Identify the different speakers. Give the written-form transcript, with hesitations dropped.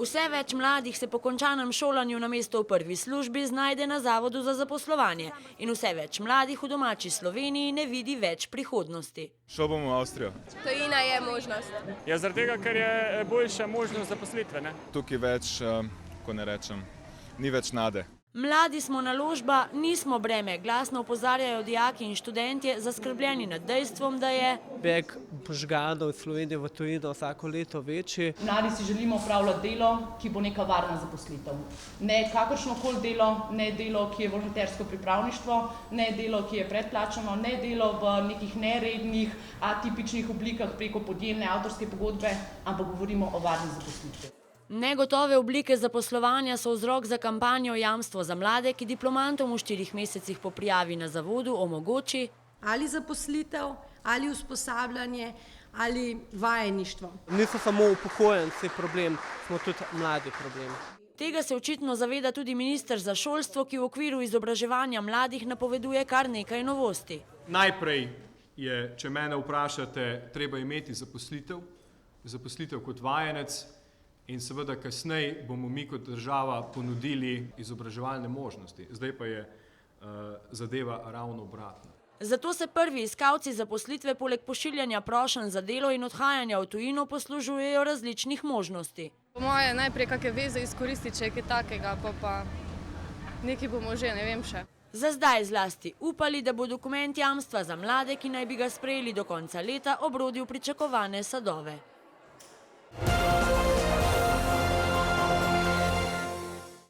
Speaker 1: Vse več mladih se po končanem šolanju namesto v prvi službi znajde na Zavodu za zaposlovanje in vse več mladih v domači Sloveniji ne vidi več prihodnosti.
Speaker 2: Šel bom v Avstrijo.
Speaker 3: Tujina je možnost.
Speaker 4: Ja, zaradi tega, ker je boljša možnost zaposlitve, ne?
Speaker 2: Tukaj več, ko ne rečem, ni več nade.
Speaker 1: Mladi smo naložba, nismo breme, glasno opozarjajo dijaki in študentje, zaskrbljeni nad dejstvom, da je
Speaker 5: beg možganov iz Slovenije v tujino vsako leto večji.
Speaker 6: Mladi si želimo opravljati delo, ki bo neka varna zaposlitev. Ne kakršnokoli delo, ne delo, ki je volontersko pripravništvo, ne delo, ki je predplačano, ne delo v nekih nerednih, atipičnih oblikah preko podjemne avtorske pogodbe, ampak govorimo o varni zaposlitvi.
Speaker 1: Negotove oblike zaposlovanja so vzrok za kampanjo Jamstvo za mlade, ki diplomantom v 4 mesecih po prijavi na zavodu omogoči
Speaker 7: ali zaposlitev, ali usposabljanje, ali vajeništvo.
Speaker 5: Niso samo upokojenci problem, smo tudi mladi problem.
Speaker 1: Tega se očitno zaveda tudi minister za šolstvo, ki v okviru izobraževanja mladih napoveduje kar nekaj novosti.
Speaker 8: Najprej je, če mene vprašate, treba imeti zaposlitev kot vajenec in seveda kasneje bomo mi kot država ponudili izobraževalne možnosti. Zdaj pa je zadeva ravno obratna.
Speaker 1: Zato se prvi iskalci zaposlitve poleg pošiljanja prošenj za delo in odhajanja v tujino poslužujejo različnih možnosti.
Speaker 3: Po moje najprej kakšne veze izkoristiti, če je kaj takega, pa nekaj bomo že, ne vem še.
Speaker 1: Za zdaj zlasti upali, da bo dokument Jamstva za mlade, ki naj bi ga sprejeli do konca leta, obrodil pričakovane sadove.